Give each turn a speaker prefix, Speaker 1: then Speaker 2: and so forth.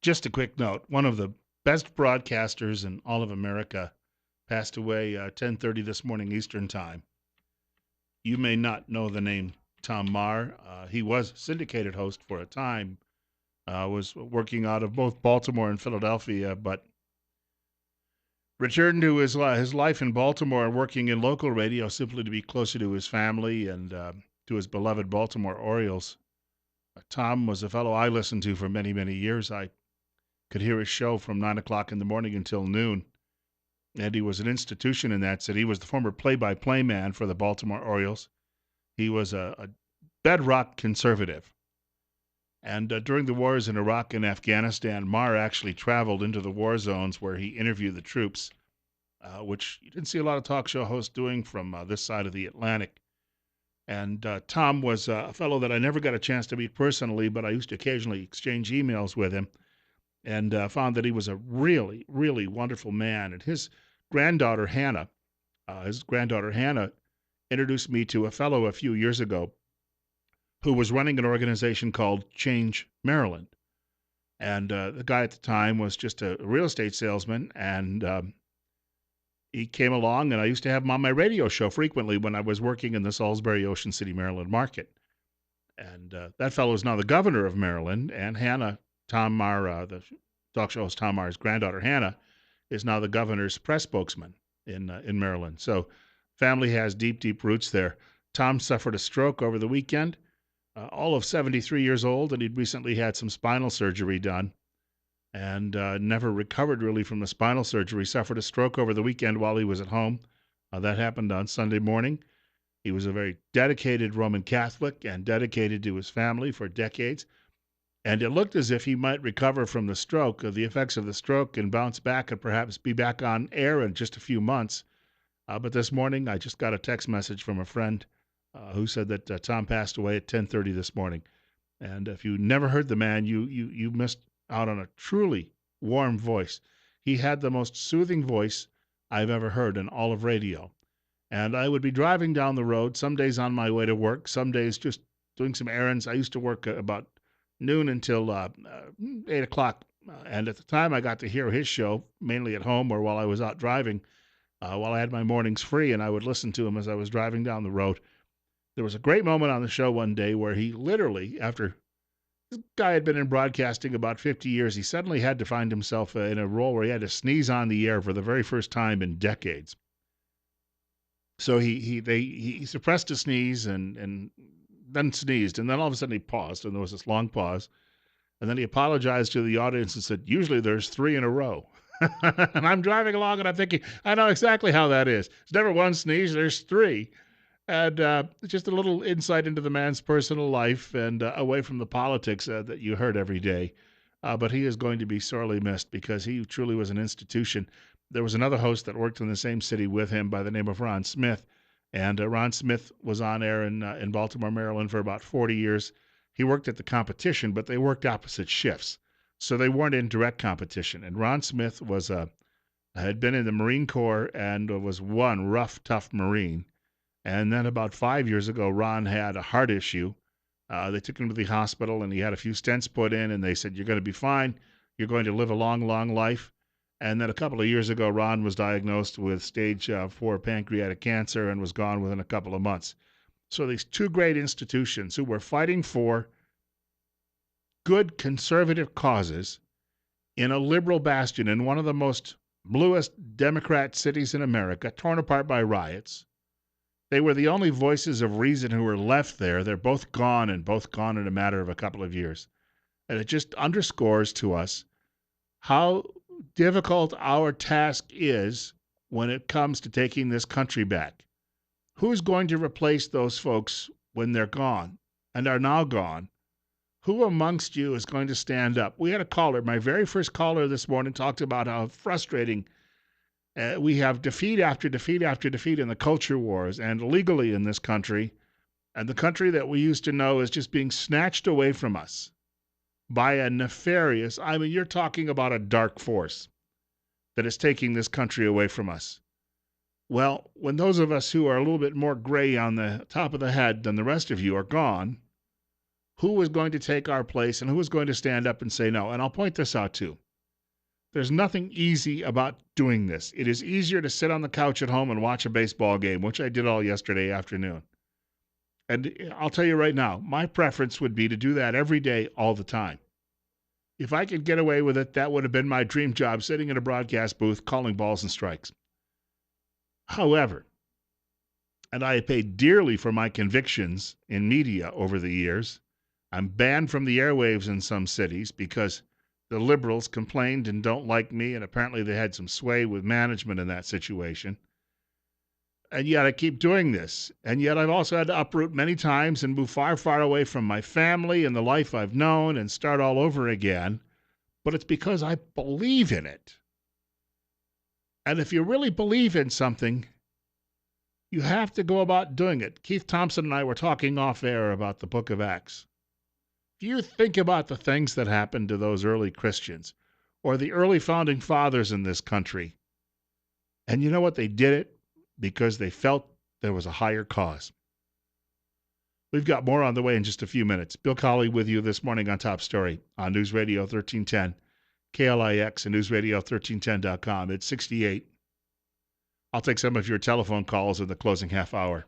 Speaker 1: Just a quick note. One of the best broadcasters in all of America passed away 10:30 this morning Eastern Time. You may not know the name Tom Marr. He was syndicated host for a time. Was working out of both Baltimore and Philadelphia, but returned to his life in Baltimore and working in local radio simply to be closer to his family and to his beloved Baltimore Orioles. Tom was a fellow I listened to for many, many years. I could hear his show from 9 o'clock in the morning until noon. And he was an institution in that city. He was the former play-by-play man for the Baltimore Orioles. He was a bedrock conservative. And during the wars in Iraq and Afghanistan, Marr actually traveled into the war zones where he interviewed the troops, which you didn't see a lot of talk show hosts doing from this side of the Atlantic. And Tom was a fellow that I never got a chance to meet personally, but I used to occasionally exchange emails with him and found that he was a really, really wonderful man. And granddaughter, Hannah, his granddaughter Hannah introduced me to a fellow a few years ago who was running an organization called Change Maryland. And the guy at the time was just a real estate salesman, and he came along, and I used to have him on my radio show frequently when I was working in the Salisbury, Ocean City, Maryland market. And that fellow is now the governor of Maryland, and Hannah, Tom Marr, the talk show host Tom Marr's granddaughter Hannah, is now the governor's press spokesman in Maryland. So family has deep, deep roots there. Tom suffered a stroke over the weekend, all of 73 years old, and he'd recently had some spinal surgery done and never recovered really from the spinal surgery. Suffered a stroke over the weekend while he was at home. That happened on Sunday morning. He was a very dedicated Roman Catholic and dedicated to his family for decades. And it looked as if he might recover from the stroke, the effects of the stroke, and bounce back and perhaps be back on air in just a few months. But this morning, I just got a text message from a friend who said that Tom passed away at 10:30 this morning. And if you never heard the man, you missed out on a truly warm voice. He had the most soothing voice I've ever heard in all of radio. And I would be driving down the road, some days on my way to work, some days just doing some errands. I used to work about noon until 8 o'clock. And at the time, I got to hear his show, mainly at home or while I was out driving, while I had my mornings free, and I would listen to him as I was driving down the road. There was a great moment on the show one day where he literally, after this guy had been in broadcasting about 50 years, he suddenly had to find himself in a role where he had to sneeze on the air for the very first time in decades. So he suppressed a sneeze and then sneezed, and then all of a sudden he paused, and there was this long pause, and then he apologized to the audience and said, "Usually there's three in a row." And I'm driving along, and I'm thinking, I know exactly how that is. There's never one sneeze, there's three. And just a little insight into the man's personal life and away from the politics that you heard every day. But he is going to be sorely missed because he truly was an institution. There was another host that worked in the same city with him by the name of Ron Smith. And Ron Smith was on air in Baltimore, Maryland for about 40 years. He worked at the competition, but they worked opposite shifts. So they weren't in direct competition. And Ron Smith had been in the Marine Corps and was one rough, tough Marine. And then about 5 years ago, Ron had a heart issue. They took him to the hospital, and he had a few stents put in, and they said, "You're going to be fine. You're going to live a long, long life." And then a couple of years ago, Ron was diagnosed with stage 4 pancreatic cancer and was gone within a couple of months. So these two great institutions who were fighting for good conservative causes in a liberal bastion in one of the most bluest Democrat cities in America, torn apart by riots. They were the only voices of reason who were left there. They're both gone, and both gone in a matter of a couple of years. And it just underscores to us how difficult our task is when it comes to taking this country back. Who's going to replace those folks when they're gone and are now gone? Who amongst you is going to stand up? We had a caller, my very first caller this morning, talked about how frustrating we have defeat after defeat after defeat in the culture wars and legally in this country. And the country that we used to know is just being snatched away from us by a nefarious, I mean, you're talking about a dark force that is taking this country away from us. Well, when those of us who are a little bit more gray on the top of the head than the rest of you are gone, who was going to take our place and who was going to stand up and say no. And I'll point this out too. There's nothing easy about doing this. It is easier to sit on the couch at home and watch a baseball game, which I did all yesterday afternoon. And I'll tell you right now, my preference would be to do that every day, all the time. If I could get away with it, that would have been my dream job, sitting in a broadcast booth calling balls and strikes. However, and I have paid dearly for my convictions in media over the years, I'm banned from the airwaves in some cities because the liberals complained and don't like me, and apparently they had some sway with management in that situation. And yet I keep doing this. And yet I've also had to uproot many times and move far, far away from my family and the life I've known and start all over again. But it's because I believe in it. And if you really believe in something, you have to go about doing it. Keith Thompson and I were talking off air about the book of Acts. If you think about the things that happened to those early Christians or the early founding fathers in this country, and you know what? They did it because they felt there was a higher cause. We've got more on the way in just a few minutes. Bill Colley with you this morning on Top Story on News Radio 1310, KLIX, and newsradio1310.com. It's 68. I'll take some of your telephone calls in the closing half hour.